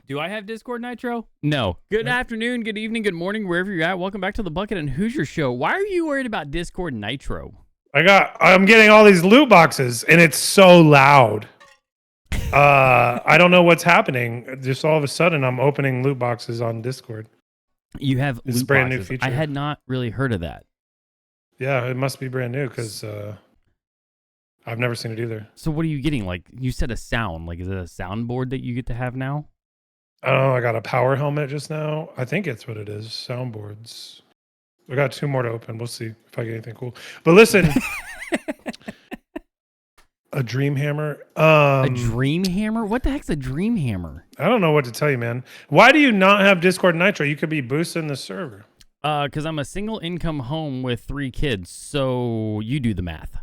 Do I have Discord Nitro? No. Good afternoon, good evening, good morning, wherever you're at. Welcome back to the Bucket and Hoosier Show. Why are you worried about Discord Nitro? I'm getting all these loot boxes and it's so loud. I don't know what's happening. Just all of a sudden I'm opening loot boxes on Discord. You have It's a loot brand boxes. new feature. I had not really heard of that. Yeah, it must be brand new because I've never seen it either. So what are you getting? Like, you said a sound. Like, is it a soundboard that you get to have now? Oh, I got a power helmet just now. I think it's what it is. Soundboards. I got 2 more to open. We'll see if I get anything cool. But listen, a dream hammer. A dream hammer? What the heck's a dream hammer? I don't know what to tell you, man. Why do you not have Discord Nitro? You could be boosting the server. Because I'm a single income home with 3 kids. So you do the math.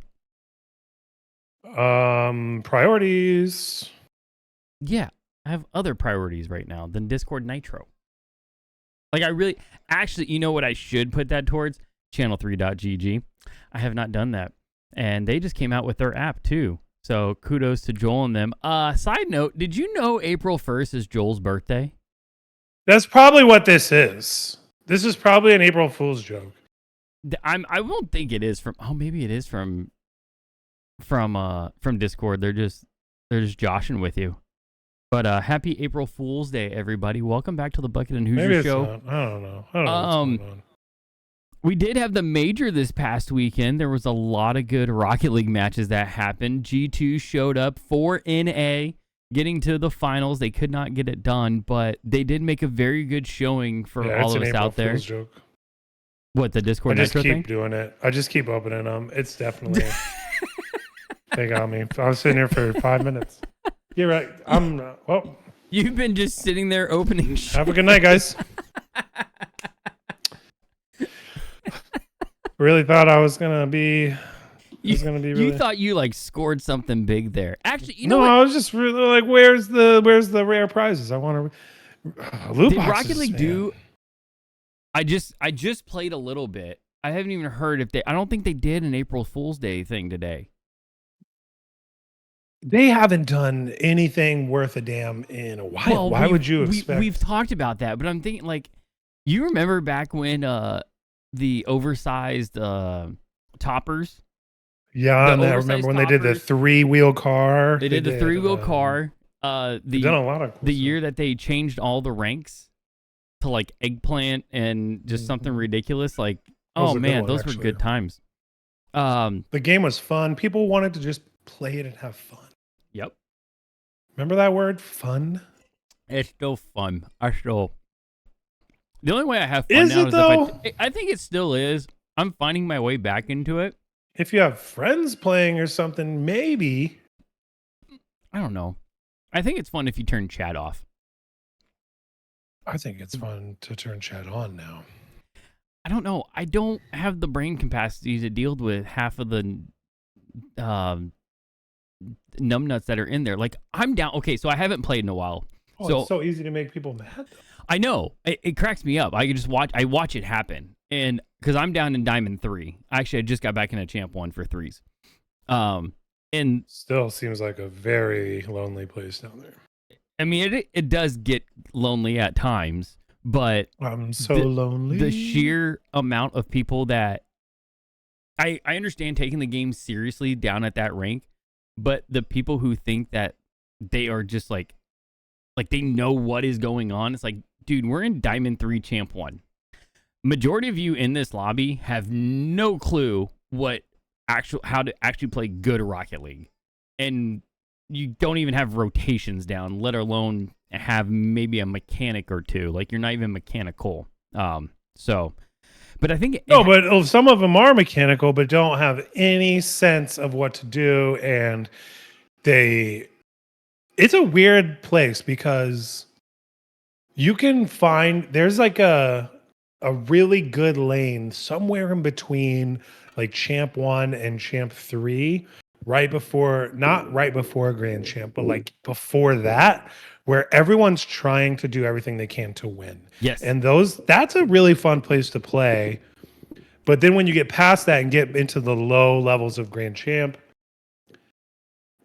Priorities. Yeah, I have other priorities right now than Discord Nitro. Like, I really, actually, you know what I should put that towards? Channel3.gg. I have not done that. And they just came out with their app, too. So, kudos to Joel and them. Side note, did you know April 1st is Joel's birthday? That's probably what this is. This is probably an April Fool's joke. I won't think it is from, maybe it is from Discord. They're just joshing with you. But happy April Fool's Day, everybody. Welcome back to the Bucket and Hoosier Show. Not. I don't know what's going on. We did have the Major this past weekend. There was a lot of good Rocket League matches that happened. G2 showed up for NA, getting to the finals. They could not get it done, but they did make a very good showing for all of us out there. Fool's joke. What, the Discord I just Nitro keep thing? doing it. I just keep opening them. It's definitely... They got me. I was sitting here for 5 minutes. You're right. Well, You've been just sitting there opening shit. have a good night, guys. Really thought I was gonna be. You thought you like scored something big there. Actually, you know No, what? I was just really like, where's the rare prizes? I want to loot Did boxes, Rocket League man. do? I just played a little bit. I haven't even heard if they. I don't think they did an April Fool's Day thing today. They haven't done anything worth a damn in a while. Well, Why would you expect? We've talked about that, but I'm thinking like, you remember back when the oversized toppers? Yeah, and I remember when they did the 3-wheel car. They did the 3-wheel car. They've done a lot of cool the stuff. year that they changed all the ranks to like eggplant and just something ridiculous. Like, oh man, those were good times. The game was fun. People wanted to just play it and have fun. Yep. Remember that word, fun? It's still fun. The only way I have fun Is now it is though? if I think it still is. I'm finding my way back into it. If you have friends playing or something, maybe. I don't know. I think it's fun if you turn chat off. I think it's fun to turn chat on now. I don't know. I don't have the brain capacity to deal with half of the numbnuts that are in there. Like, I'm down. Okay, so I haven't played in a while. Oh, so it's so easy to make people mad, though. I know. It cracks me up. I can just watch it happen. And because I'm down in Diamond 3. Actually, I just got back into Champ 1 for 3s. And still seems like a very lonely place down there. I mean, it does get lonely at times, but I'm so lonely. The sheer amount of people that I understand taking the game seriously down at that rank, but the people who think that they are just like they know what is going on, it's like, dude, we're in Diamond 3 Champ 1. Majority of you in this lobby have no clue how to actually play good Rocket League. And you don't even have rotations down, let alone have maybe a mechanic or two. Like, you're not even mechanical. But I think... but some of them are mechanical, but don't have any sense of what to do. And it's a weird place because you can find... There's like a really good lane somewhere in between like Champ 1 and Champ 3, not right before Grand Champ, but like before that, where everyone's trying to do everything they can to win. Yes. And that's a really fun place to play. But then when you get past that and get into the low levels of Grand Champ,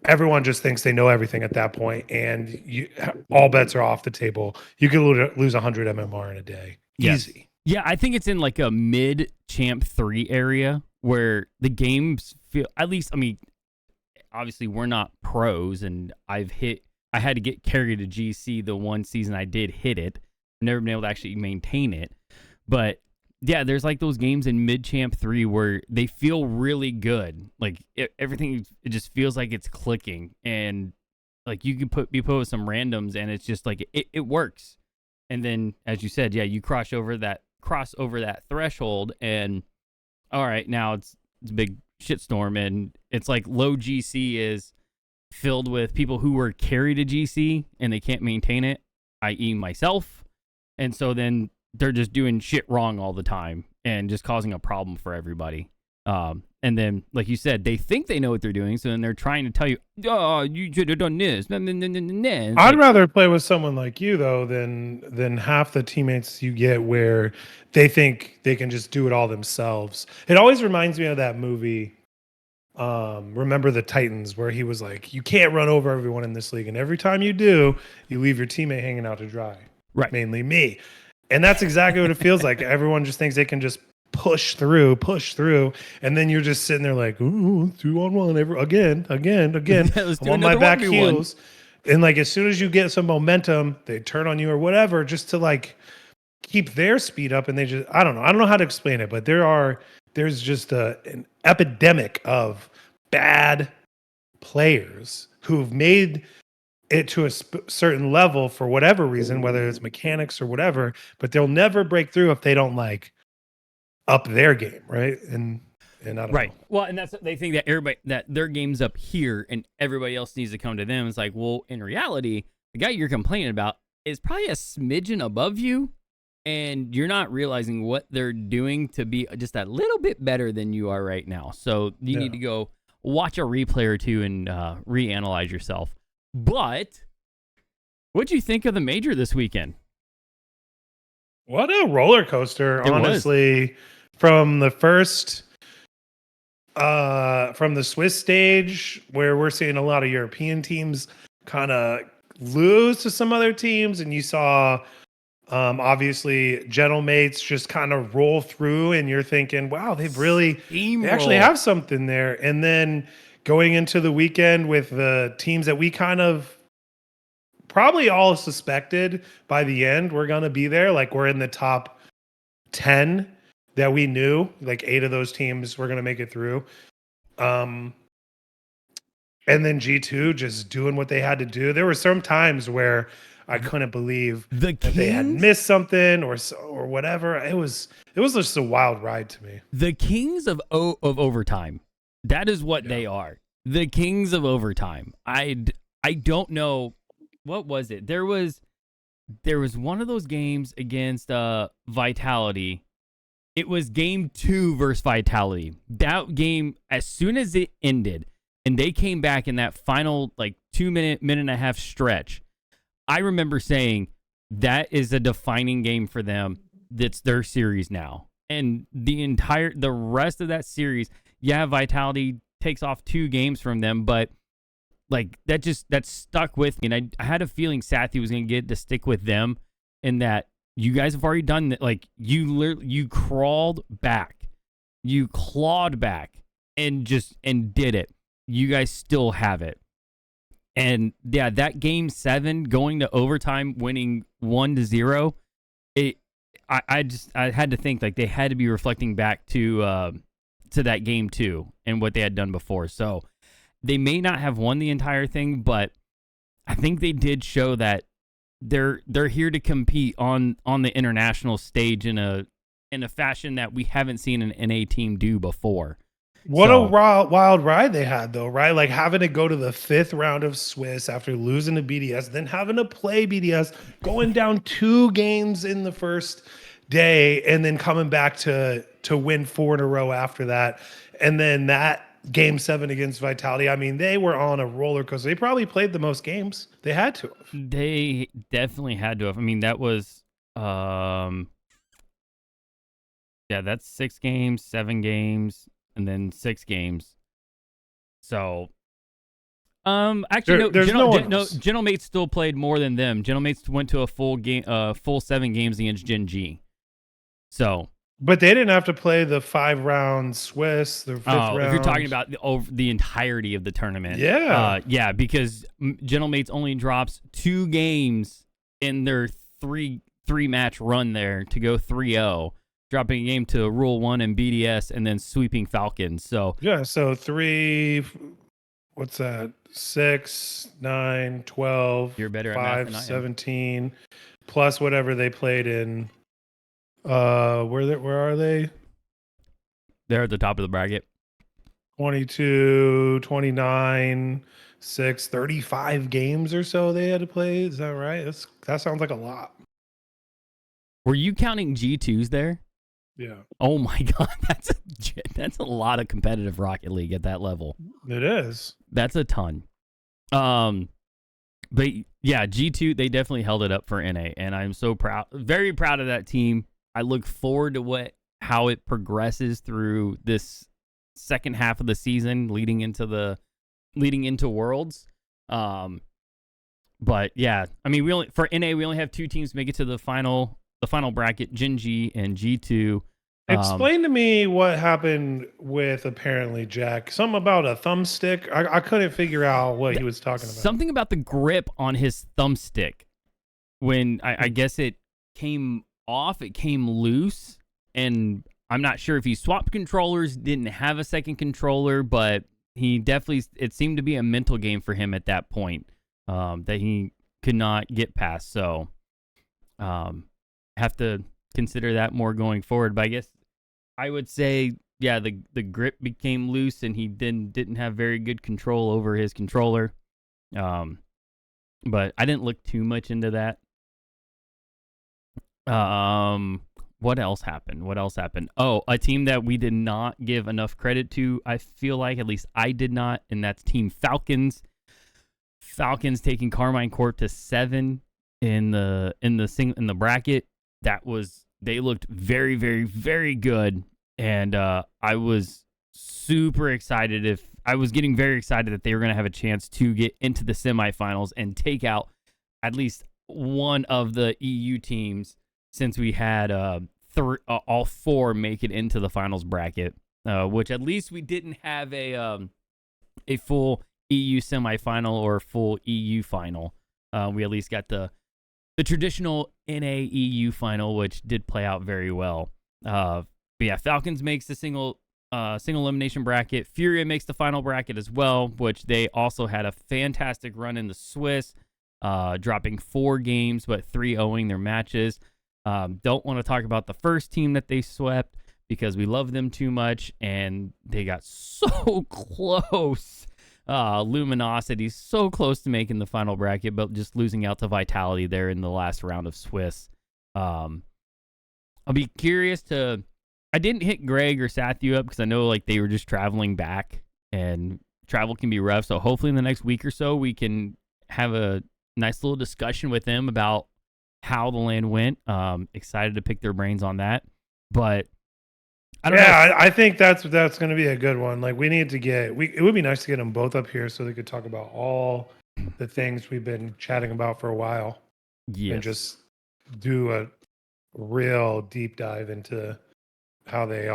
everyone just thinks they know everything at that point, and all bets are off the table. You could lose 100 MMR in a day. Yes. Easy. Yeah, I think it's in like a mid champ 3 area where the games feel, at least, I mean, obviously we're not pros, and I had to get carried to GC the one season I did hit it. I've never been able to actually maintain it. But yeah, there's like those games in mid champ 3 where they feel really good. Like everything, it just feels like it's clicking, and like you can be put with some randoms, and it's just like it works. And then, as you said, yeah, you cross over that threshold, and all right, now it's a big shitstorm, and it's like low GC is filled with people who were carried to GC and they can't maintain it, i.e. myself. And so then they're just doing shit wrong all the time and just causing a problem for everybody. And then, like you said, they think they know what they're doing, so then they're trying to tell you, "Oh, you should have done this." I'd rather play with someone like you though than half the teammates you get where they think they can just do it all themselves. It always reminds me of that movie, Remember the Titans, where he was like, "You can't run over everyone in this league, and every time you do, you leave your teammate hanging out to dry." Right. Mainly me. And that's exactly what it feels like. Everyone just thinks they can just push through, and then you're just sitting there like, ooh, 2-on-1 again. I'm on my back heels. And like as soon as you get some momentum, they turn on you or whatever, just to like keep their speed up. And they just, I don't know how to explain it, but there's just an epidemic of bad players who've made it to a certain level for whatever reason, whether it's mechanics or whatever, but they'll never break through if they don't like up their game, right? And I don't know. Well, and that's, they think that that their game's up here and everybody else needs to come to them. It's like, well, in reality, the guy you're complaining about is probably a smidgen above you, and you're not realizing what they're doing to be just a little bit better than you are right now. So you need to go watch a replay or two and reanalyze yourself. But what'd you think of the major this weekend? What a roller coaster, honestly. From the first, from the Swiss stage, where we're seeing a lot of European teams kind of lose to some other teams, and you saw, obviously, Gentlemates just kind of roll through, and you're thinking, wow, they actually have something there. And then going into the weekend with the teams that we kind of probably all suspected by the end we're going to be there, like we're in the top 10 that we knew, like 8 of those teams were going to make it through. And then G2 just doing what they had to do. There were some times where I couldn't believe that they had missed something or whatever. It was just a wild ride to me. The kings of overtime. That is what they are. The kings of overtime. I don't know, what was it? There was one of those games against Vitality. It was game 2 versus Vitality. That game, as soon as it ended and they came back in that final like 2-minute and a half stretch, I remember saying that is a defining game for them. That's their series now. And the rest of that series, Vitality takes off 2 games from them, but like that stuck with me. And I had a feeling Sathi was going to get to stick with them, in that you guys have already done that. Like you crawled back, you clawed back and did it. You guys still have it. And yeah, that game 7 going to overtime, winning 1-0. I had to think like they had to be reflecting back to that game 2 and what they had done before. So they may not have won the entire thing, but I think they did show that they're here to compete on the international stage in a fashion that we haven't seen an NA team do before. What a wild ride they had, though, right? Like having to go to the 5th round of Swiss after losing to BDS, then having to play BDS, going down 2 games in the first day, and then coming back to win 4 in a row after that. And then that game 7 against Vitality. I mean, they were on a roller coaster. They probably played the most games. They had to have. They definitely had to have. I mean, that was that's 6 games, 7 games, and then 6 games. So Actually, no. There's no one else. Gentlemates still played more than them. Gentlemates went to a full 7 games against Gen.G. So, but they didn't have to play the 5-round Swiss, the 5th round. If you're talking about the entirety of the tournament, yeah, because Gentlemates only drops 2 games in their three match run there to go 3-0. Dropping a game to Rule 1 and BDS, and then sweeping Falcons. So yeah, so 3, what's that? 6, 9, 12, you're better 5, at math than I am. 17, plus whatever they played in. Where are they? They're at the top of the bracket. 22, 29, 6, 35 games or so they had to play. Is that right? That sounds like a lot. Were you counting G2s there? Yeah. Oh my God, that's a lot of competitive Rocket League at that level. It is. That's a ton. But yeah, G2, they definitely held it up for NA, and I'm so proud, very proud of that team. I look forward to how it progresses through this second half of the season, leading into Worlds. But yeah, I mean, for NA we only have 2 teams make it to the final bracket, Gen.G and G2. Explain to me what happened with apparently Jack. Something about a thumbstick. I couldn't figure out what he was talking about. Something about the grip on his thumbstick. When I guess it came off, it came loose, and I'm not sure if he swapped controllers, didn't have a second controller, but he definitely, it seemed to be a mental game for him at that point that he could not get past. So have to consider that more going forward. But I guess I would say, yeah, the grip became loose, and he didn't have very good control over his controller. But I didn't look too much into that. What else happened? Oh, a team that we did not give enough credit to, I feel like, at least I did not, and that's Team Falcons. Falcons taking Karmine Corp to 7 in the bracket. They looked very, very, very good, and I was super excited. I was getting very excited that they were going to have a chance to get into the semifinals and take out at least one of the EU teams, since we had all 4 make it into the finals bracket, which at least we didn't have a full EU semifinal or full EU final. We at least got the traditional NA EU final, which did play out very well. But yeah, Falcons makes the single elimination bracket. Furia makes the final bracket as well, which they also had a fantastic run in the Swiss, dropping 4 games, but 3-0ing their matches. Don't want to talk about the first team that they swept because we love them too much, and they got so close. Luminosity so close to making the final bracket, but just losing out to Vitality there in the last round of Swiss. I'll be curious to. I didn't hit Greg or Sathu up because I know like they were just traveling back, and travel can be rough. So hopefully in the next week or so we can have a nice little discussion with them about how the land went. Excited to pick their brains on that, but I don't know. I think that's going to be a good one. Like we need to it would be nice to get them both up here so they could talk about all the things we've been chatting about for a while. Yes. And just do a real deep dive into how they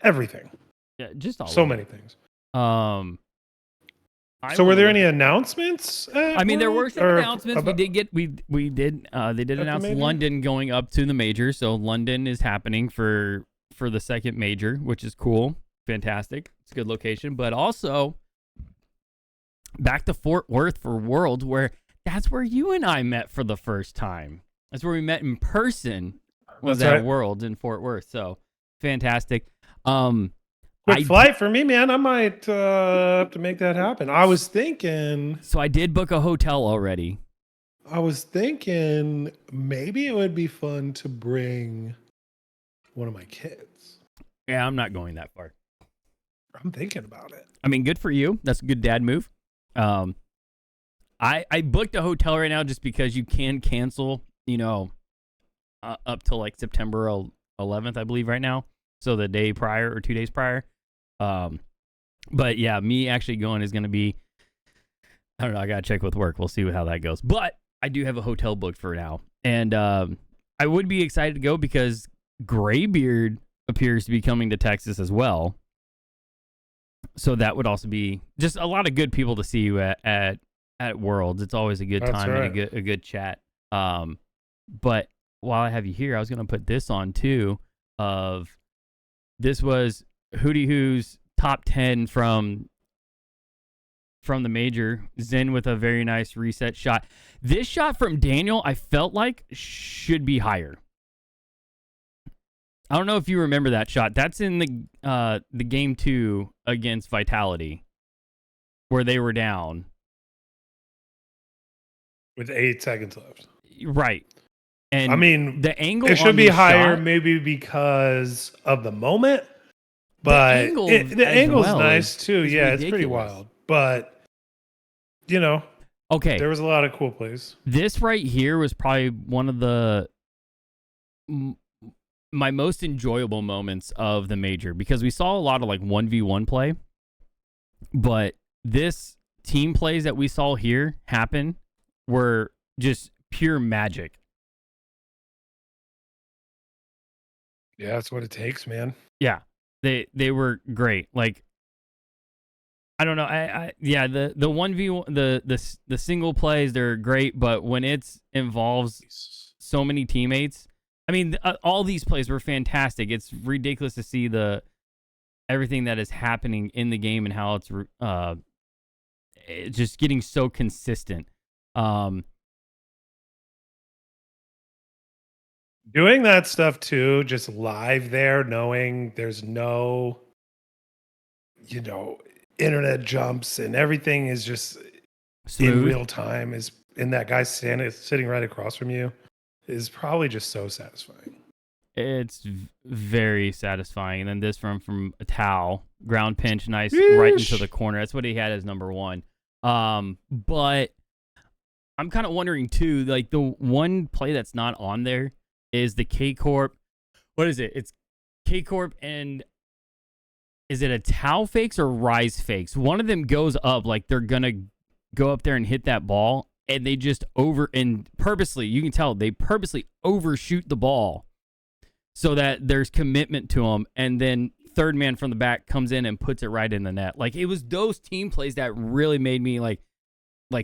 everything. Yeah, just all so many things. So were there any announcements? I mean, there were some announcements. We did announce London going up to the major. So London is happening for the second major, which is cool. Fantastic. It's a good location. But also back to Fort Worth for Worlds, where that's where you and I met for the first time. That's where we met in person. Was at Worlds in Fort Worth. So fantastic. Quick flight for me, man. I might have to make that happen. I was thinking. So I did book a hotel already. I was thinking maybe it would be fun to bring one of my kids. Yeah, I'm not going that far. I'm thinking about it. I mean, good for you. That's a good dad move. I booked a hotel right now just because you can cancel, up till like September 11th, I believe, right now. So the day prior or 2 days prior. But yeah, me actually going is going to be, I don't know. I got to check with work. We'll see how that goes. But I do have a hotel booked for now. And I would be excited to go because Graybeard appears to be coming to Texas as well. So that would also be just a lot of good people to see you at Worlds. It's always a good time and a good chat. But while I have you here, I was going to put this on too. This was Hootie Who's top 10 from the major. Zen with a very nice reset shot. This shot from Daniel, I felt like should be higher. I don't know if you remember that shot. That's in the game 2 against Vitality, where they were down with 8 seconds left. Right. And I mean, the angle it should be higher, shot, maybe because of the moment. But the angle's nice too. Yeah, ridiculous. It's pretty wild. But okay, there was a lot of cool plays. This right here was probably one of my most enjoyable moments of the major because we saw a lot of like 1v1 play, but this team plays that we saw here happen were just pure magic. Yeah, that's what it takes, man. Yeah, they were great. Like, I don't know. The 1v1 the single plays, they're great, but when it involves so many teammates, I mean, all these plays were fantastic. It's ridiculous to see everything that is happening in the game and how it's just getting so consistent. Doing that stuff too, just live there, knowing there's no, internet jumps and everything is just smooth in real time. Is in that guy sitting right across from you is probably just so satisfying. It's very satisfying. And then this from a towel, ground pinch, nice. Yeesh. Right into the corner. That's what he had as number 1. But I'm kind of wondering too, like the one play that's not on there is the K Corp. What is it? It's K Corp and is it a towel fakes or rise fakes? One of them goes up like they're gonna go up there and hit that ball, and they just purposely, you can tell they purposely overshoot the ball so that there's commitment to them, and then third man from the back comes in and puts it right in the net. Like, it was those team plays that really made me like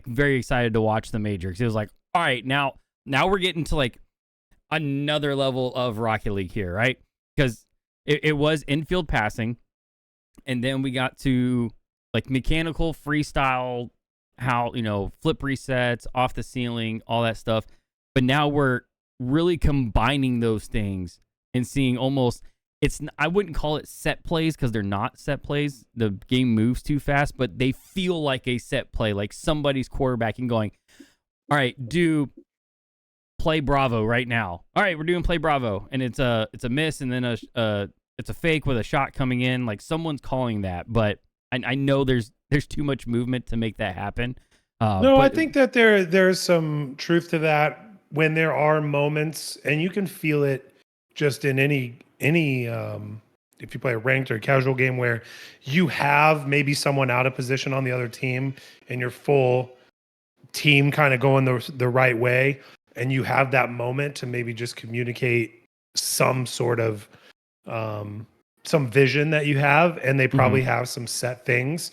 very excited to watch the major, because it was like, all right, now we're getting to like another level of Rocket League here, right? Because it was infield passing, and then we got to like mechanical freestyle, how, flip resets off the ceiling, all that stuff. But now we're really combining those things and seeing almost, I wouldn't call it set plays because they're not set plays. The game moves too fast, but they feel like a set play, like somebody's quarterbacking going, all right, do play Bravo right now. All right, we're doing play Bravo. And it's a miss, and then it's a fake with a shot coming in. Like, someone's calling that, but I know there's too much movement to make that happen. I think that there's some truth to that when there are moments, and you can feel it just in any if you play a ranked or casual game where you have maybe someone out of position on the other team and your full team kind of going the right way, and you have that moment to maybe just communicate some sort of some vision that you have, and they probably have some set things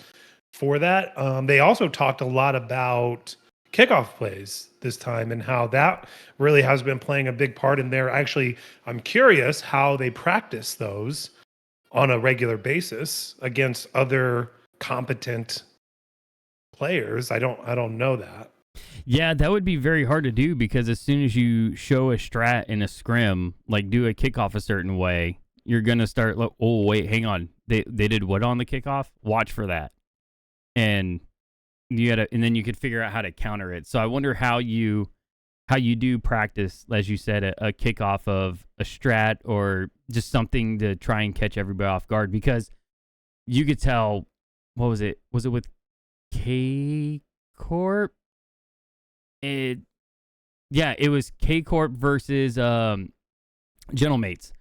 for that. They also talked a lot about kickoff plays this time and how that really has been playing a big part in there. Actually, I'm curious how they practice those on a regular basis against other competent players. I don't know that. Yeah, that would be very hard to do, because as soon as you show a strat in a scrim, like do a kickoff a certain way, you're going to start like, oh, wait, hang on. They did what on the kickoff? Watch for that. And and then you could figure out how to counter it. So I wonder how you do practice, as you said, a kickoff of a strat or just something to try and catch everybody off guard, because you could tell, what was it? Was it with K Corp? It was K Corp versus Gentlemates.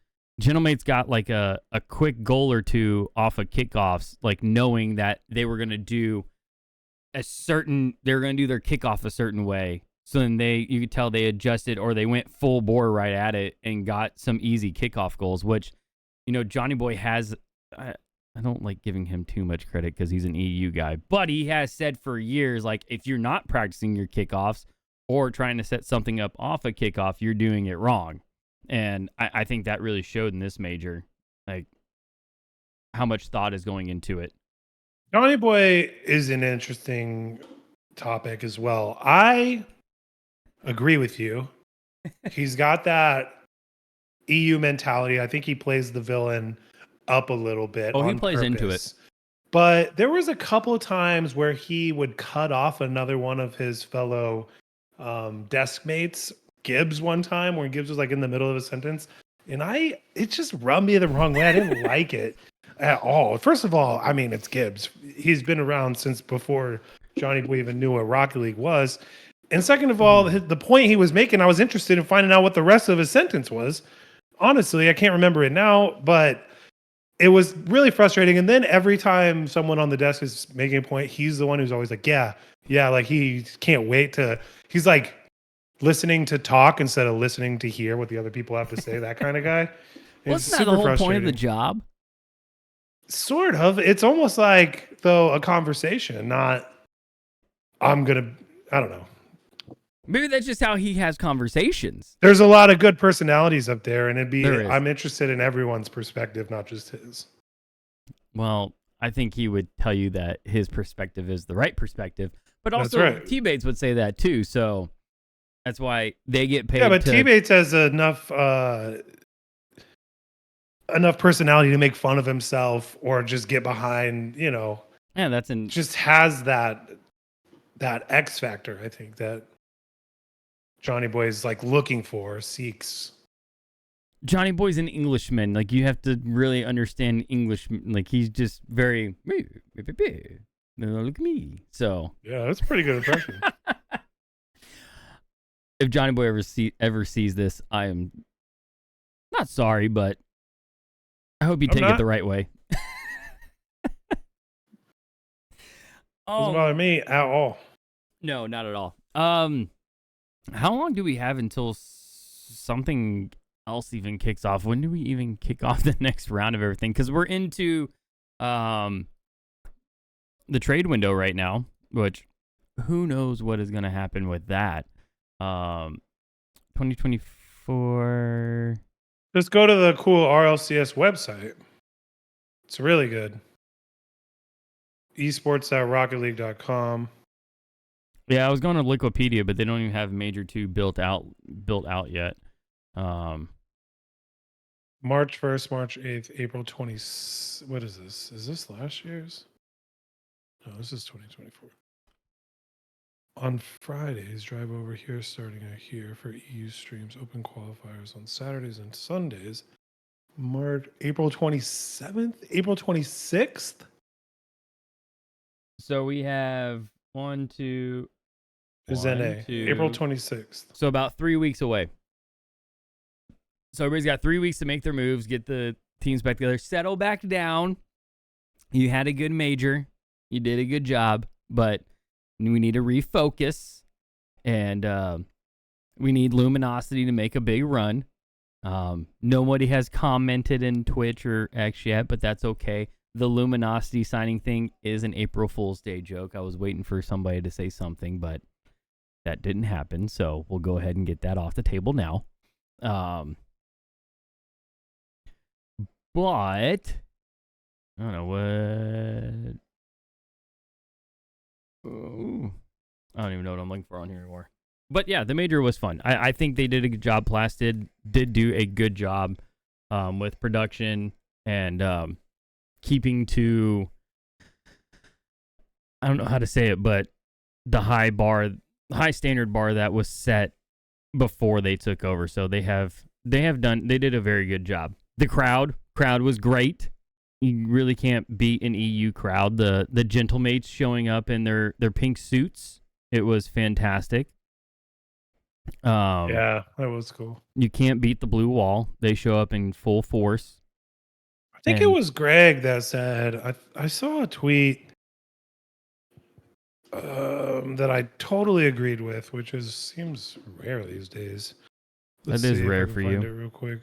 Gentlemates got like a quick goal or two off of kickoffs, like knowing that they were going to do they were going to do their kickoff a certain way. So then you could tell they adjusted or they went full bore right at it and got some easy kickoff goals, which, Johnny Boy has, I don't like giving him too much credit because he's an EU guy, but he has said for years, like, if you're not practicing your kickoffs or trying to set something up off a kickoff, you're doing it wrong. And I think that really showed in this major, like, how much thought is going into it. Johnny Boy is an interesting topic as well. I agree with you. He's got that EU mentality. I think he plays the villain up a little bit. Oh, he plays purpose. into it. But there was a couple of times where he would cut off another one of his fellow desk mates, Gibbs, one time where Gibbs was like in the middle of a sentence. And it just rubbed me the wrong way. I didn't like it at all. First of all, I mean, it's Gibbs. He's been around since before Johnny Boy even knew what Rocket League was. And second of all, the point he was making, I was interested in finding out what the rest of his sentence was. Honestly, I can't remember it now, but it was really frustrating. And then every time someone on the desk is making a point, he's the one who's always like, yeah, like he can't wait to, he's like listening to talk instead of listening to hear what the other people have to say, that kind of guy. Wasn't that the whole point of the job? Sort of. It's almost like, though, a conversation, not, I don't know. Maybe that's just how he has conversations. There's a lot of good personalities up there, and There I'm interested in everyone's perspective, not just his. Well, I think he would tell you that his perspective is the right perspective, but also right. T-Bates would say that too, so that's why they get paid. Yeah, but T-Bates has enough personality to make fun of himself or just get behind, Yeah, just has that X factor, I think, that Johnny Boy is like looking for, seeks. Johnny Boy's an Englishman. Like, you have to really understand English. Like, he's just very, look at me. So yeah, that's a pretty good impression. If Johnny Boy ever sees this, I am not sorry, but I hope you take it the right way. Doesn't bother me at all. No, not at all. How long do we have until something else even kicks off? When do we even kick off the next round of everything? Because we're into the trade window right now, which who knows what is going to happen with that. 2024. Just go to the cool RLCS website. It's really good. Esports.rocketleague.com. Yeah, I was going to Wikipedia, but they don't even have Major 2 built out yet. March 1st, March 8th, April 20. What is this? Is this last year's? No, this is 2024. On Fridays, drive over here, starting out here for EU streams, open qualifiers on Saturdays and Sundays. April 27th, April 26th. So we have 1, 2. Is NA. April 26th. So about 3 weeks away. So everybody's got 3 weeks to make their moves, get the teams back together, settle back down. You had a good major. You did a good job, but we need to refocus, and we need Luminosity to make a big run. Nobody has commented in Twitch or X yet, but that's okay. The Luminosity signing thing is an April Fool's Day joke. I was waiting for somebody to say something, but that didn't happen, so we'll go ahead and get that off the table now. But I don't know what. Ooh, I don't even know what I'm looking for on here anymore. But yeah, the major was fun. I think they did a good job. Plast did do a good job with production and keeping to, I don't know how to say it, but the high standard bar that was set before they took over. So they did a very good job. The crowd was great. You really can't beat an EU crowd. The gentlemates showing up in their pink suits. It was fantastic. Yeah, that was cool. You can't beat the blue wall. They show up in full force. I think it was Greg that said, I saw a tweet that I totally agreed with, which seems rare these days. Let's That is see if I rare can for find you. it real quick.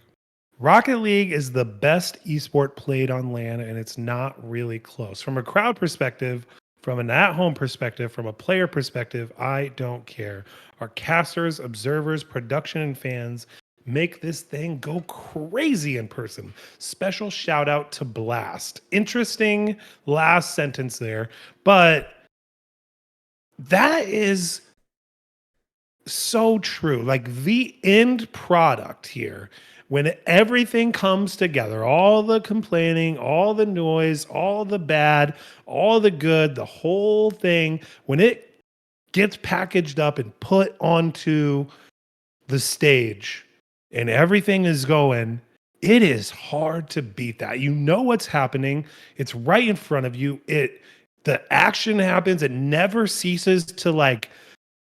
Rocket League is the best esport played on LAN, and it's not really close. From a crowd perspective, from an at-home perspective, from a player perspective, I don't care. Our casters, observers, production, and fans make this thing go crazy in person. Special shout out to Blast. Interesting last sentence there, but that is so true. Like the end product here, when everything comes together, all the complaining, all the noise, all the bad, all the good, the whole thing, when it gets packaged up and put onto the stage and everything is going, it is hard to beat that. You know what's happening. It's right in front of you. The action happens. It never ceases to like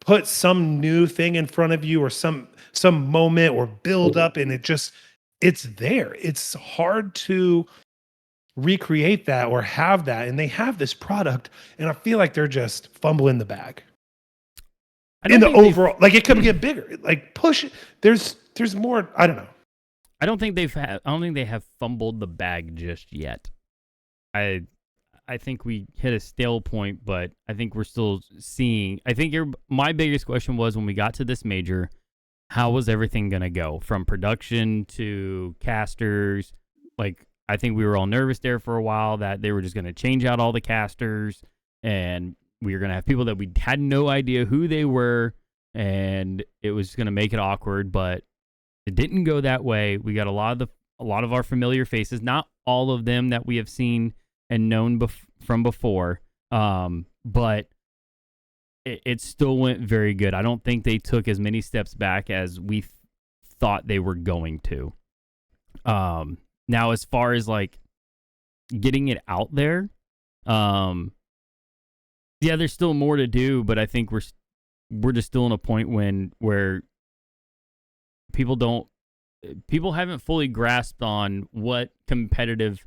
put some new thing in front of you or some moment or build up, and it's there. It's hard to recreate that or have that, and they have this product, and I feel like they're just fumbling the bag in the overall. Like it could get bigger, like push. There's more. I don't know. I don't think they have fumbled the bag just yet. I think we hit a stale point, but I think we're still seeing. I think my biggest question was when we got to this major, how was everything going to go from production to casters? Like, I think we were all nervous there for a while that they were just going to change out all the casters and we were going to have people that we had no idea who they were and it was going to make it awkward, but it didn't go that way. We got a lot of our familiar faces, not all of them that we have seen and known from before, but it still went very good. I don't think they took as many steps back as we thought they were going to. Now, as far as like getting it out there, yeah, there's still more to do, but I think we're just still in a point where people haven't fully grasped on what competitive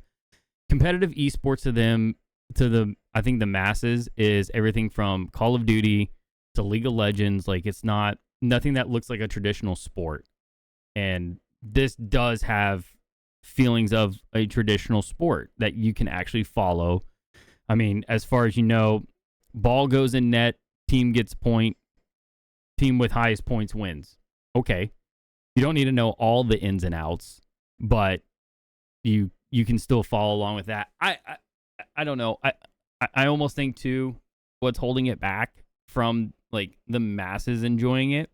esports I think the masses is everything from Call of Duty to League of Legends. Like it's nothing that looks like a traditional sport. And this does have feelings of a traditional sport that you can actually follow. I mean, as far as you know, ball goes in net, team gets point, team with highest points wins. Okay. You don't need to know all the ins and outs, but you can still follow along with that. I don't know. I almost think too, what's holding it back from like the masses enjoying it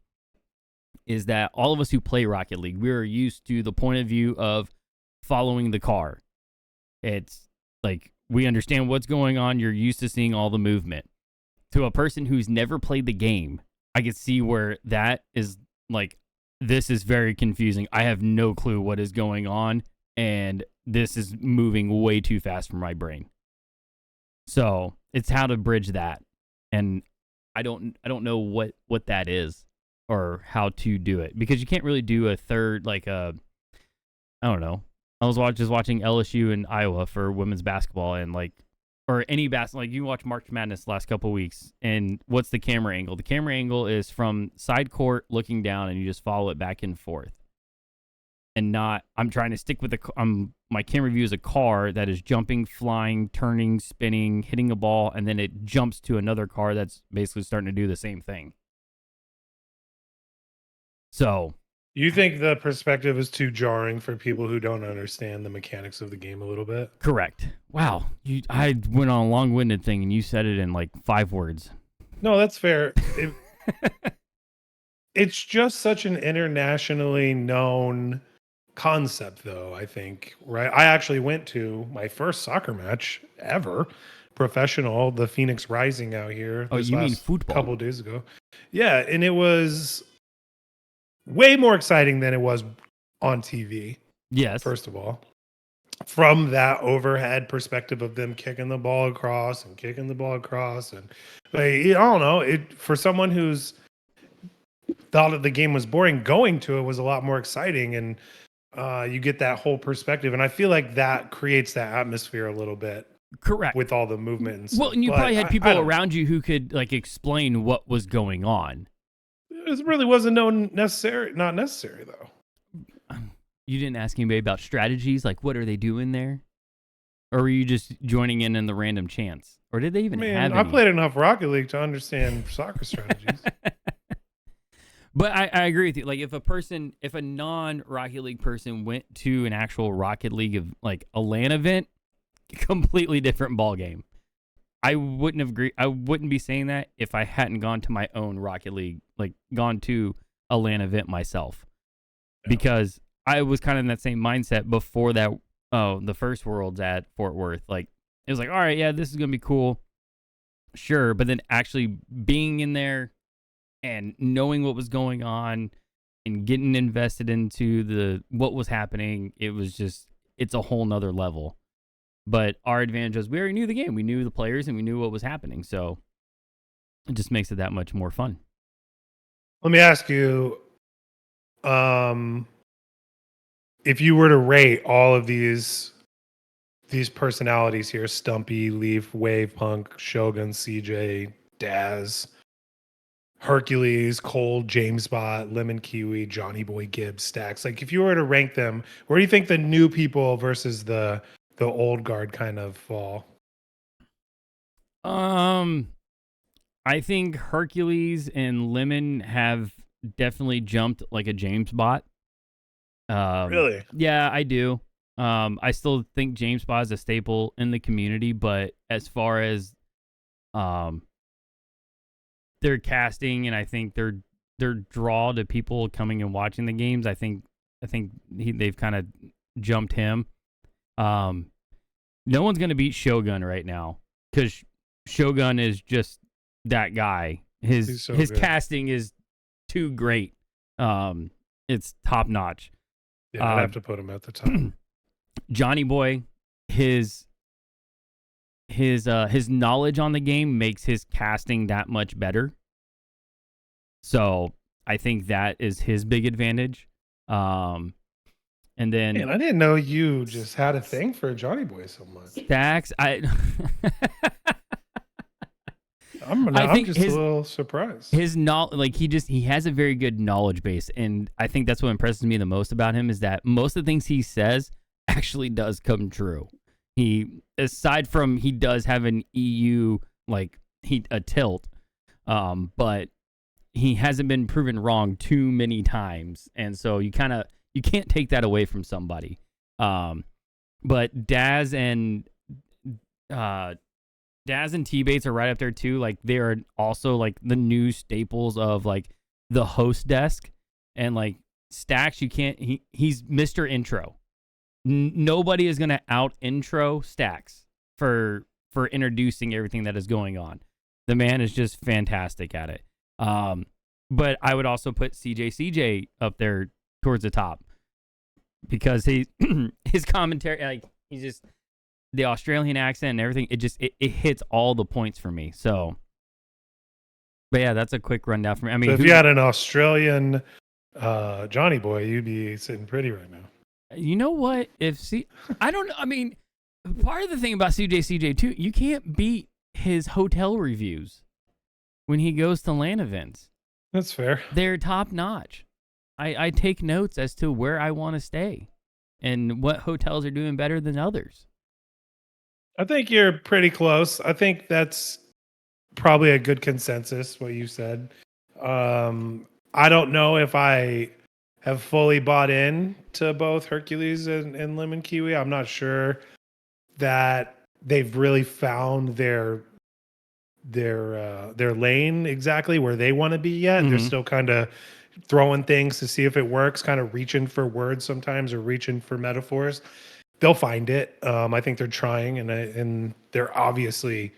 is that all of us who play Rocket League, we're used to the point of view of following the car. It's like we understand what's going on. You're used to seeing all the movement. To a person who's never played the game, I could see where that is like, this is very confusing. I have no clue what is going on, and this is moving way too fast for my brain. So it's how to bridge that, and I don't know what that is or how to do it, because you can't really do a third I don't know. I was just watching LSU and Iowa for women's basketball, and or any basketball. Like you watch March Madness the last couple of weeks, and what's the camera angle? The camera angle is from side court looking down, and you just follow it back and forth. And I'm trying to stick with my camera view is a car that is jumping, flying, turning, spinning, hitting a ball, and then it jumps to another car that's basically starting to do the same thing. So, you think the perspective is too jarring for people who don't understand the mechanics of the game a little bit? Correct. Wow. I went on a long-winded thing, and you said it in like 5 words. No, that's fair. It's just such an internationally known concept, though, I think, right? I actually went to my first soccer match ever, professional, the Phoenix Rising out here. Oh, you mean football? Couple days ago. Yeah, and it was way more exciting than it was on TV. Yes. First of all, from that overhead perspective of them kicking the ball across, and like, I don't know, for someone who's thought that the game was boring, going to it was a lot more exciting, and you get that whole perspective. And I feel like that creates that atmosphere a little bit. Correct. With all the movement and stuff. Well, and you but probably had people I around you who could like explain what was going on. It really wasn't not necessary though. You didn't ask anybody about strategies, like what are they doing there? Or were you just joining in the random chance? Or did they even have any? I played enough Rocket League to understand soccer strategies. But I agree with you. Like if a non-Rocket League person went to an actual Rocket League of like a LAN event, completely different ball game. I wouldn't be saying that if I hadn't gone to my own Rocket League, like gone to a LAN event myself. Yeah. Because I was kind of in that same mindset before that. Oh, the first Worlds at Fort Worth. Like it was like, all right, yeah, this is gonna be cool. Sure, but then actually being in there and knowing what was going on and getting invested into what was happening, it's a whole nother level. But our advantage was we already knew the game. We knew the players and we knew what was happening. So it just makes it that much more fun. Let me ask you, if you were to rate all of these personalities here, Stumpy, Leaf, Wave, Punk, Shogun, CJ, Daz, Hercules, Cole, James Bot, Lemon Kiwi, Johnny Boy, Gibbs, Stacks. Like if you were to rank them, where do you think the new people versus the old guard kind of fall? I think Hercules and Lemon have definitely jumped like a James Bot. Really? Yeah, I do. I still think James Bot is a staple in the community, but as far as their casting and I think their draw to people coming and watching the games, I think they've kind of jumped him. No one's gonna beat Shogun right now because Shogun is just that guy. His casting is too great. It's top notch. Yeah, I'd have to put him at the top. Johnny Boy, his knowledge on the game makes his casting that much better. So I think that is his big advantage. And then, man, I didn't know you just had a thing for Johnny Boy so much. Stacks, I'm just a little surprised. His he has a very good knowledge base, and I think that's what impresses me the most about him is that most of the things he says actually does come true. Aside from he does have an EU a tilt, but he hasn't been proven wrong too many times, and so you can't take that away from somebody. But Daz and T-Bates are right up there too. Like they are also like the new staples of like the host desk, and like Stacks. He's Mr. Intro. Nobody is gonna out intro Stacks for introducing everything that is going on. The man is just fantastic at it. But I would also put CJ up there towards the top because his commentary, like he's just the Australian accent and everything. It hits all the points for me. So, but yeah, that's a quick rundown for me. I mean, so if you had an Australian Johnny Boy, you'd be sitting pretty right now. You know what? I don't know. I mean, part of the thing about CJ too, you can't beat his hotel reviews when he goes to LAN events. That's fair. They're top notch. I take notes as to where I want to stay and what hotels are doing better than others. I think you're pretty close. I think that's probably a good consensus, what you said. I don't know if I have fully bought in to both Hercules and Lemon Kiwi. I'm not sure that they've really found their lane exactly where they want to be yet. Mm-hmm. They're still kind of throwing things to see if it works, kind of reaching for words sometimes or reaching for metaphors. They'll find it. I think they're trying, and they're obviously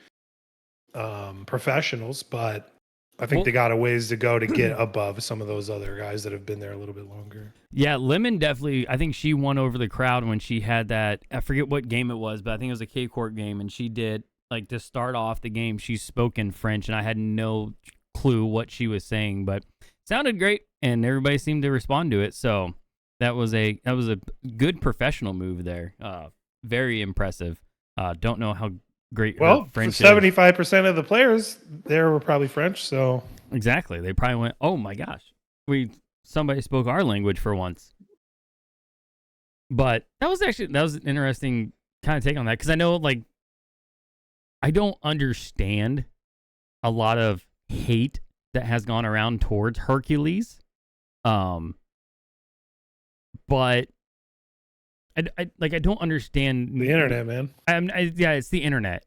professionals, but I think they got a ways to go to get above some of those other guys that have been there a little bit longer. Yeah, Lemon definitely, I think she won over the crowd when she had that, I forget what game it was, but I think it was a K-Court game, and she did, like, to start off the game, she spoke in French, and I had no clue what she was saying, but sounded great, and everybody seemed to respond to it. So that was a good professional move there. Very impressive. Don't know how great her French is. 75% of the players there were probably French, so exactly. They probably went, "Oh my gosh, somebody spoke our language for once." But that was an interesting kind of take on that, because I know, like, I don't understand a lot of hate that has gone around towards Hercules. But I don't understand the internet, man. It's the internet.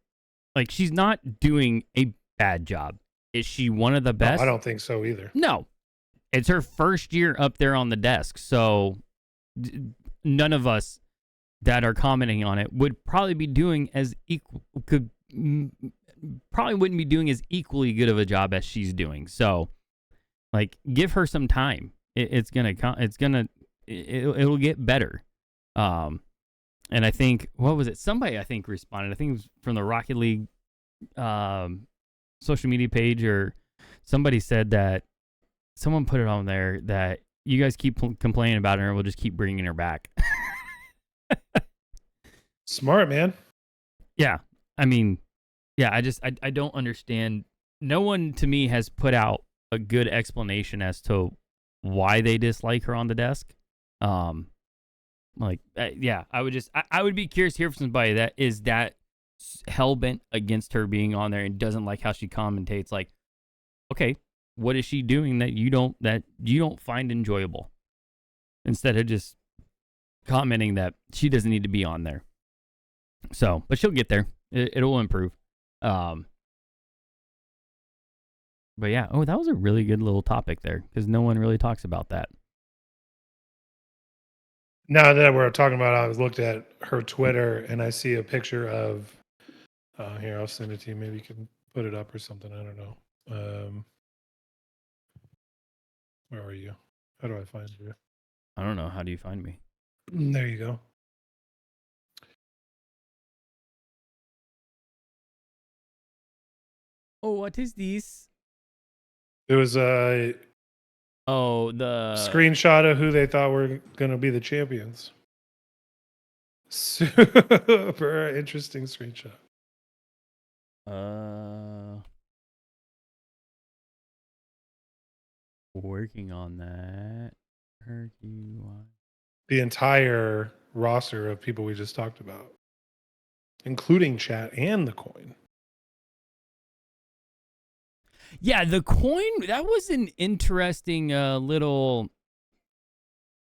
Like, she's not doing a bad job. Is she one of the best? No, I don't think so either. No. It's her first year up there on the desk, so none of us that are commenting on it would probably be doing probably wouldn't be doing as equally good of a job as she's doing. So, like, give her some time. It'll get better. And I think, what was it? Somebody, I think, responded. I think it was from the Rocket League social media page, or somebody said that someone put it on there that you guys keep complaining about her and we'll just keep bringing her back. Smart, man. Yeah. I mean, yeah, I don't understand. No one to me has put out a good explanation as to why they dislike her on the desk. I would be curious to hear from somebody that is that hell-bent against her being on there and doesn't like how she commentates. Like, okay, what is she doing that you don't find enjoyable? Instead of just commenting that she doesn't need to be on there. So, but she'll get there. It'll improve. But yeah, that was a really good little topic there, because no one really talks about that. Now that we're talking about it, I was looked at her Twitter and I see a picture of, here, I'll send it to you. Maybe you can put it up or something. I don't know. Where are you? How do I find you? I don't know. How do you find me? There you go. Oh, what is this? It was a the screenshot of who they thought were going to be the champions. Super interesting screenshot. Working on that. The entire roster of people we just talked about, including chat and the coin. Yeah, the coin, that was an interesting little...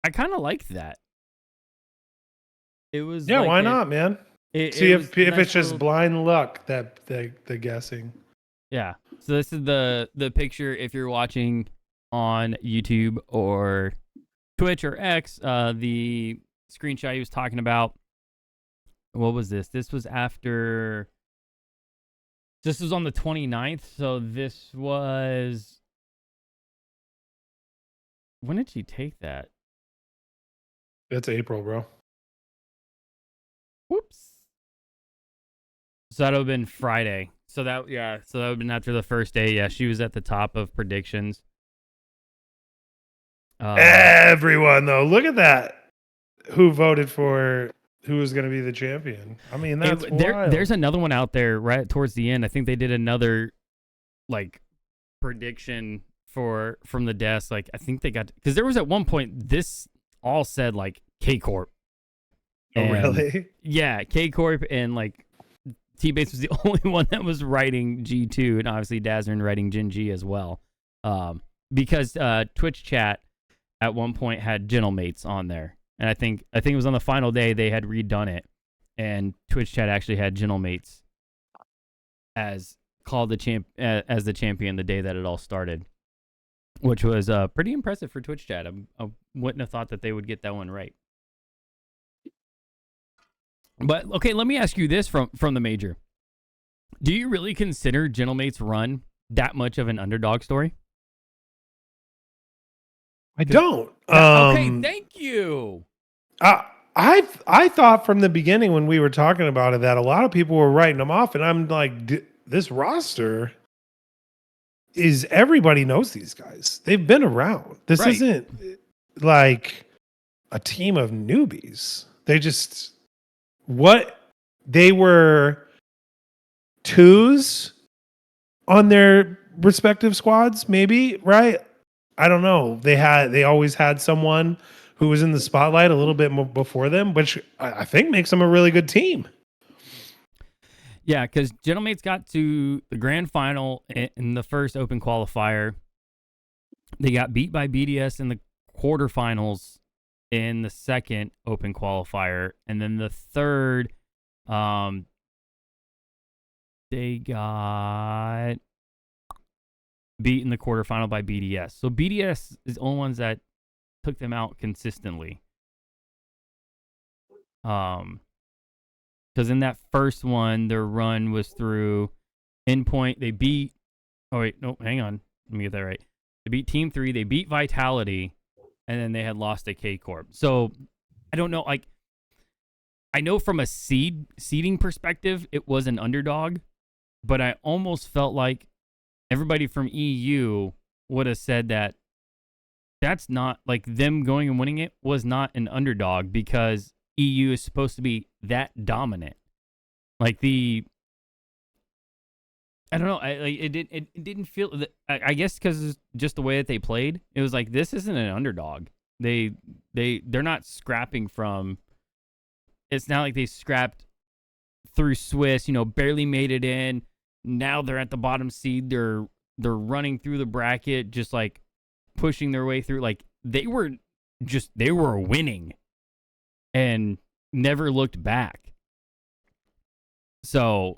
I kind of liked that. It was why not, man? See if it's just blind luck, that the guessing. Yeah. So this is the picture if you're watching on YouTube or Twitch or X, the screenshot he was talking about. What was this? This was after... This was on the 29th, so this was... When did she take that? It's April, bro. Whoops. So that would have been Friday. So that would have been after the first day. Yeah, she was at the top of predictions. Everyone, though. Look at that. Who voted for... Who was going to be the champion? I mean, that's wild. There's another one out there right towards the end. I think they did another, like, prediction from the desk. Like, I think they got... Because there was at one point, this all said, like, Corp. Oh, really? Yeah, Corp, and, like, T-Base was the only one that was writing G2, and obviously Dazzern writing Gen.G as well. Because Twitch chat at one point had Gentlemates on there. And I think it was on the final day they had redone it, and Twitch chat actually had Gentlemates as called the champion the day that it all started, which was pretty impressive for Twitch chat. I wouldn't have thought that they would get that one right. But okay, let me ask you this from the major: do you really consider Gentlemates' run that much of an underdog story? I don't. Okay, thank you. I thought from the beginning when we were talking about it that a lot of people were writing them off, and I'm like, this roster, is everybody knows these guys. They've been around. This Right. isn't like a team of newbies. They were twos on their respective squads, maybe, right? I don't know. They always had someone who was in the spotlight a little bit more before them, which I think makes them a really good team. Yeah, because Gentlemates got to the grand final in the first open qualifier. They got beat by BDS in the quarterfinals in the second open qualifier, and then the third, they got beat in the quarterfinal by BDS. So BDS is the only ones that took them out consistently. Because in that first one, their run was through Endpoint. They beat. Oh wait, no, hang on. Let me get that right. They beat Team 3. They beat Vitality, and then they had lost to K Corp. So I don't know. Like, I know from a seeding perspective, it was an underdog, but I almost felt like everybody from EU would have said that that's not like them going and winning it was not an underdog because EU is supposed to be that dominant. Like I don't know. It didn't feel. I guess because it's just the way that they played, it was like this isn't an underdog. They're not scrapping from. It's not like they scrapped through Swiss. Barely made it in. Now they're at the bottom seed. They're running through the bracket, just like pushing their way through. Like they were winning, and never looked back. So.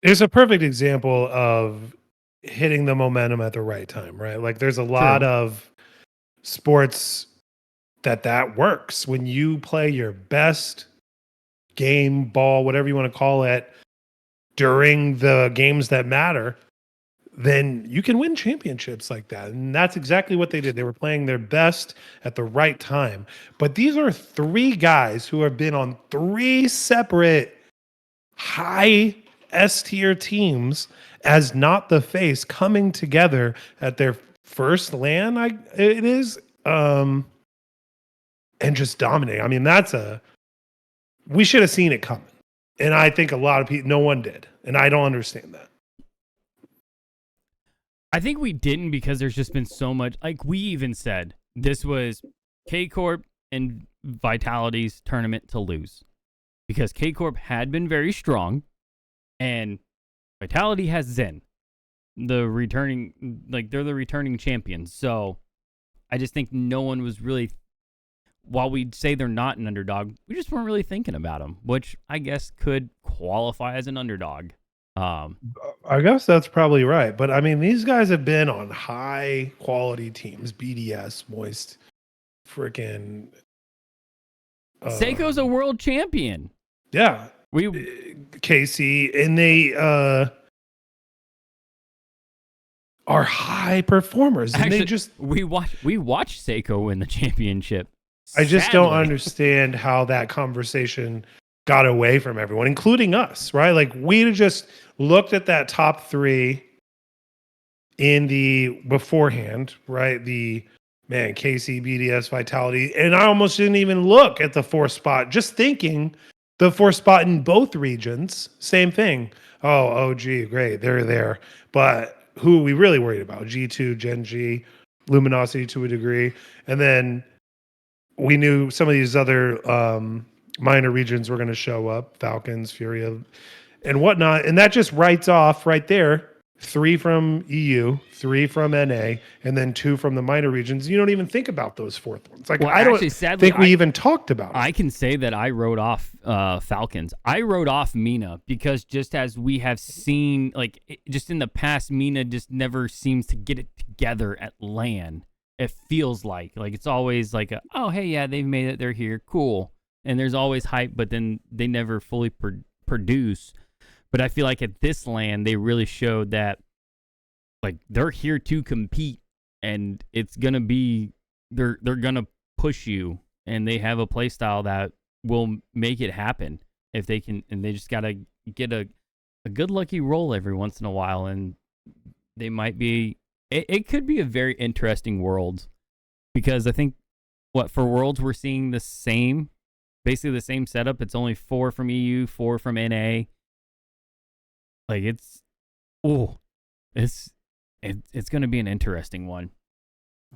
It's a perfect example of hitting the momentum at the right time, right? Like there's a lot of sports that works when you play your best game, ball, whatever you want to call it, during the games that matter, then you can win championships like that. And that's exactly what they did. They were playing their best at the right time. But these are three guys who have been on three separate high S-tier teams as not the face coming together at their first LAN, it is, and just dominating. I mean, we should have seen it coming. And I think a lot of people, no one did. And I don't understand that. I think we didn't because there's just been so much, like we even said, this was K Corp and Vitality's tournament to lose. Because K Corp had been very strong. And Vitality has Zen, they're the returning champions. So I just think no one was really, while we'd say they're not an underdog, we just weren't really thinking about them, which I guess could qualify as an underdog. I guess that's probably right. But I mean, these guys have been on high quality teams, BDS, Moist, freaking. Seiko's a world champion. Yeah. KC, and they are high performers. And actually, we watched Seiko win the championship. I just don't understand how that conversation got away from everyone, including us, right? Like we just looked at that top three in the beforehand, right? KC, BDS, Vitality, and I almost didn't even look at the fourth spot, just thinking the fourth spot in both regions, same thing. Oh, OG, great, they're there. But who are we really worried about? G2, Gen.G, Luminosity to a degree. And then we knew some of these other minor regions were going to show up, Falcons, Furia, and whatnot. And that just writes off right there 3 from EU, 3 from NA, and then 2 from the minor regions. You don't even think about those fourth ones. Like, well, I don't think we even talked about it. I can say that I wrote off Falcons. I wrote off Mina because just as we have seen, like, just in the past, Mina just never seems to get it together at LAN. It feels like it's always like, oh, hey, yeah, they've made it. They're here. Cool. And there's always hype, but then they never fully produce. But I feel like at this LAN, they really showed that, like, they're here to compete, and it's gonna be they're gonna push you, and they have a play style that will make it happen if they can, and they just gotta get a good lucky roll every once in a while, and they might be. It could be a very interesting world, because I think for Worlds we're seeing the same, basically the same setup. It's only 4 from EU, 4 from NA. Like it's going to be an interesting one,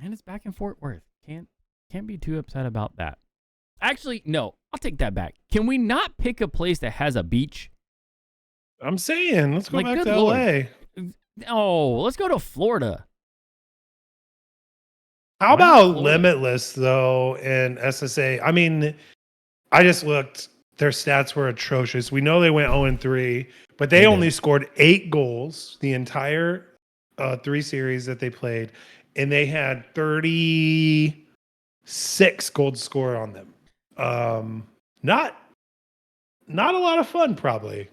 and it's back in Fort Worth. Can't be too upset about that. Actually, no, I'll take that back. Can we not pick a place that has a beach? I'm saying, let's go Like, back good to Lord. LA. Oh, let's go to Florida. How Why not about Florida? Limitless though and SSA? I mean, I just looked. Their stats were atrocious. We know they went 0-3, but they only did. scored 8 goals the entire 3 series that they played, and they had 36 goals scored on them. Not a lot of fun, probably.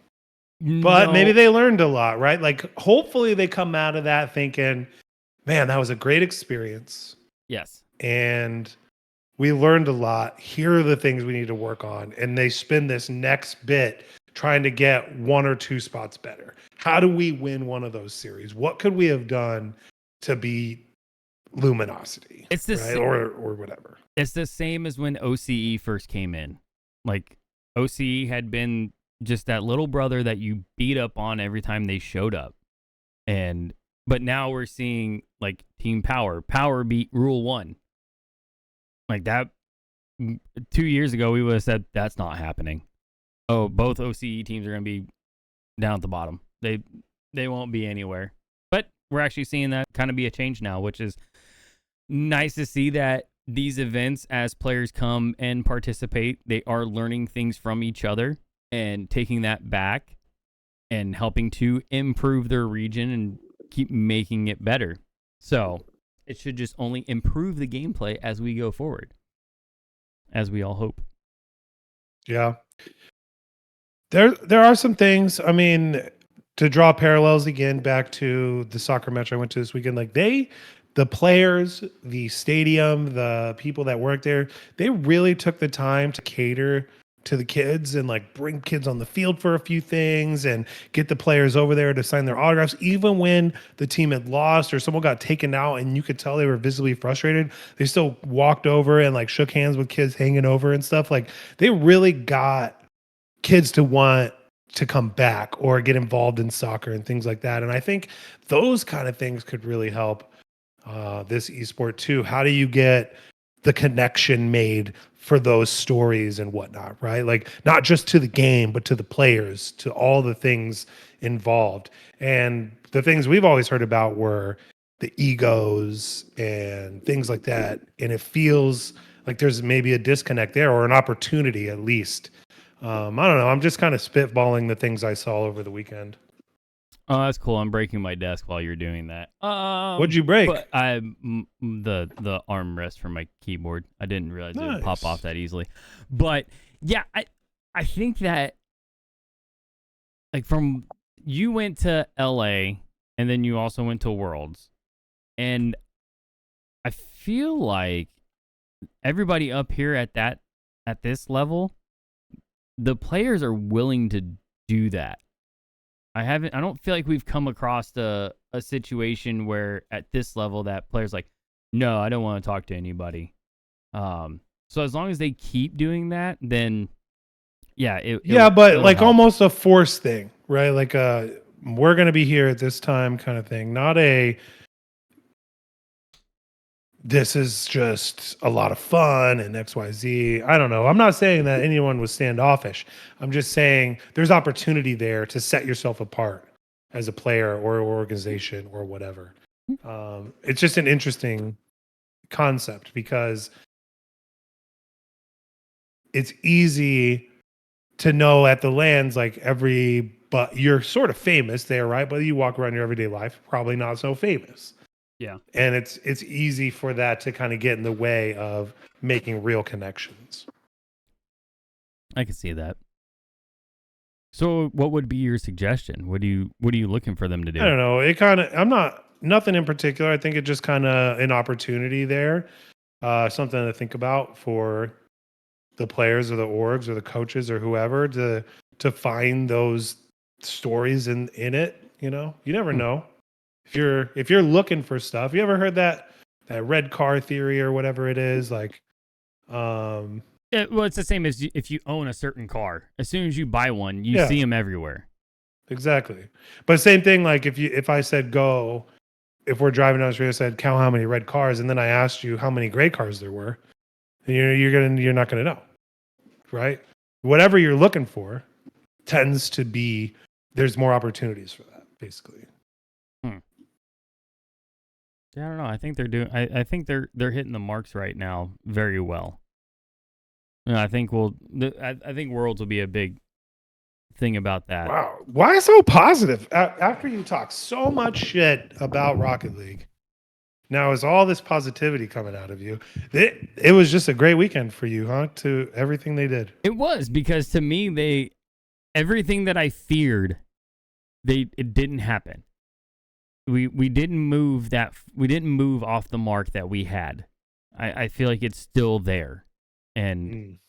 But maybe No. they learned a lot, right? Like, hopefully they come out of that thinking, man, that was a great experience. Yes. And we learned a lot. Here are the things we need to work on. And they spend this next bit trying to get 1 or 2 spots better. How do we win one of those series? What could we have done to beat Luminosity? It's the right? Or whatever. It's the same as when OCE first came in. Like, OCE had been just that little brother that you beat up on every time they showed up. But now we're seeing like Team Power beat Rule 1. Like that 2 years ago we would have said that's not happening. Oh, both OCE teams are going to be down at the bottom. They won't be anywhere. But we're actually seeing that kind of be a change now, which is nice to see that these events, as players come and participate, they are learning things from each other and taking that back and helping to improve their region and keep making it better. So it should just only improve the gameplay as we go forward, as we all hope. Yeah. There are some things, I mean, to draw parallels again back to the soccer match I went to this weekend, like the players, the stadium, the people that work there, they really took the time to cater to the kids and like bring kids on the field for a few things and get the players over there to sign their autographs. Even when the team had lost or someone got taken out and you could tell they were visibly frustrated, they still walked over and like shook hands with kids hanging over and stuff. Like they really got kids to want to come back or get involved in soccer and things like that. And I think those kind of things could really help this esport too. How do you get the connection made for those stories and whatnot, right? Like not just to the game, but to the players, to all the things involved. And the things we've always heard about were the egos and things like that. And it feels like there's maybe a disconnect there or an opportunity at least. I don't know. I'm just kind of spitballing the things I saw over the weekend. Oh, that's cool. I'm breaking my desk while you're doing that. What'd you break? But the armrest for my keyboard. I didn't realize it would pop off that easily. But yeah, I think that like from you went to LA and then you also went to Worlds, and I feel like everybody up here at this level, the players are willing to do that. I don't feel like we've come across a situation where at this level that players like, no, I don't want to talk to anybody. So as long as they keep doing that, then yeah, but like help. almost a force thing, right? Like we're gonna be here at this time kind of thing, not a this is just a lot of fun and XYZ. I don't know. I'm not saying that anyone was standoffish. I'm just saying there's opportunity there to set yourself apart as a player or organization or whatever. It's just an interesting concept because it's easy to know at the lands like but you're sort of famous there, right? But you walk around your everyday life, probably not so famous. Yeah. And it's easy for that to kind of get in the way of making real connections. I can see that. So what would be your suggestion? What are you looking for them to do? I don't know. It kind of nothing in particular. I think it just kind of an opportunity there. Something to think about for the players or the orgs or the coaches or whoever to find those stories in it. You know, you never know. if you're looking for stuff, you ever heard that red car theory or whatever it is? Like, Well, it's the same as if you own a certain car. As soon as you buy one, you Yeah. see them everywhere. Exactly. But same thing, like if I said if we're driving down the street, I said count how many red cars, and then I asked you how many gray cars there were, and you're not gonna know, right? Whatever you're looking for tends to be there's more opportunities for that, basically. Yeah, I don't know. I think they're doing. I think they're hitting the marks right now very well. I think I think Worlds will be a big thing about that. Wow, why so positive? After you talk so much shit about Rocket League, now is all this positivity coming out of you? It was just a great weekend for you, huh? To everything they did. It was, because to me everything that I feared, it didn't happen. We didn't move off the mark that we had. I feel like it's still there, and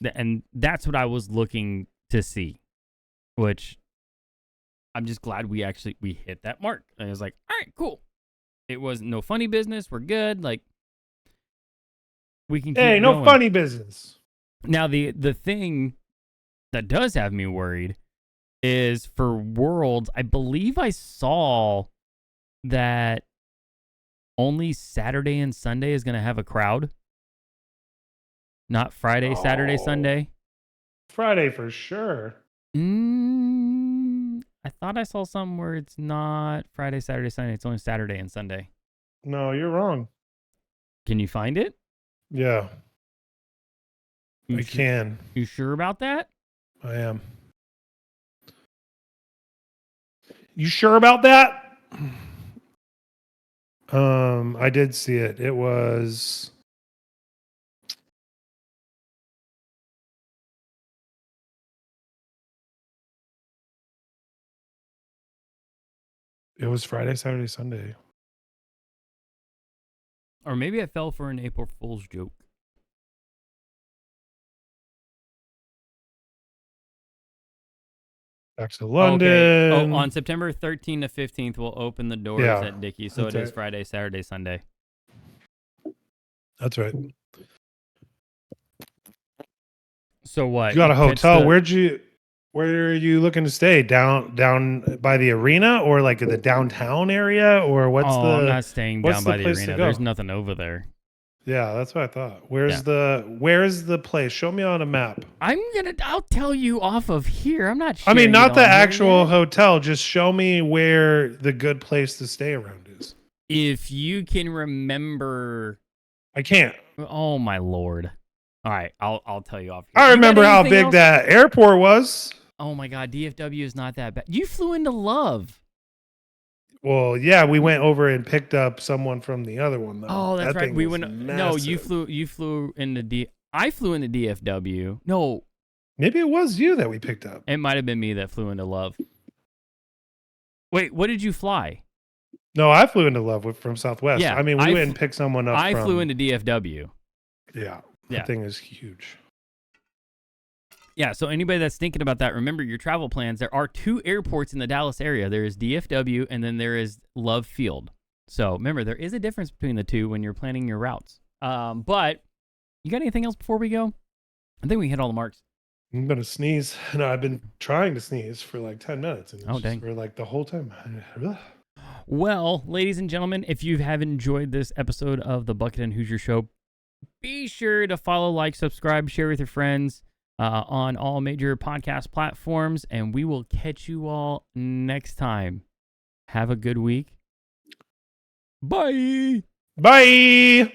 that's what I was looking to see, which I'm just glad we hit that mark. I was like, all right, cool. It was no funny business. We're good. Like, we can keep Hey, no going. funny business. Now the thing that does have me worried is for Worlds. I believe I saw that only Saturday and Sunday is going to have a crowd. Not Friday, Saturday, Sunday. Friday for sure. I thought I saw something where it's not Friday, Saturday, Sunday. It's only Saturday and Sunday. No, you're wrong. Can you find it? Yeah. I can. You sure about that? I am. You sure about that? I did see it. It was Friday, Saturday, Sunday. Or maybe I fell for an April Fool's joke. Back to London. Okay. Oh, on September 13th to 15th, we'll open the doors at Dickie. So it is Friday, Saturday, Sunday. That's right. So what? You got a hotel. Where are you looking to stay? Down by the arena, or like in the downtown area, or what's I'm not staying down by the arena. There's nothing over there. Yeah, that's what I thought. Where's the place? Show me on a map. I'll tell you off of here. I'm not sure. I mean, not the actual hotel. Just show me where the good place to stay around is. If you can remember. I can't. Oh my Lord. All right, I'll tell you off here. I remember how big that airport was. Oh my God, DFW is not that bad. You flew into Love. Well, yeah, we went over and picked up someone from the other one, though. Oh, that's right. We went. Massive. No, you flew into I flew into DFW. No, maybe it was you that we picked up. It might have been me that flew into Love. Wait, what did you fly? No, I flew into Love from Southwest. Yeah, I mean, we went and picked someone up. I flew into DFW. Yeah, that thing is huge. Yeah, so anybody that's thinking about that, remember your travel plans. There are 2 airports in the Dallas area. There is DFW, and then there is Love Field. So remember, there is a difference between the two when you're planning your routes. But you got anything else before we go? I think we hit all the marks. I'm going to sneeze. No, I've been trying to sneeze for like 10 minutes. And dang. For like the whole time. Well, ladies and gentlemen, if you have enjoyed this episode of the Bucket and Hoosier Show, be sure to follow, like, subscribe, share with your friends. On all major podcast platforms, and we will catch you all next time. Have a good week. Bye. Bye.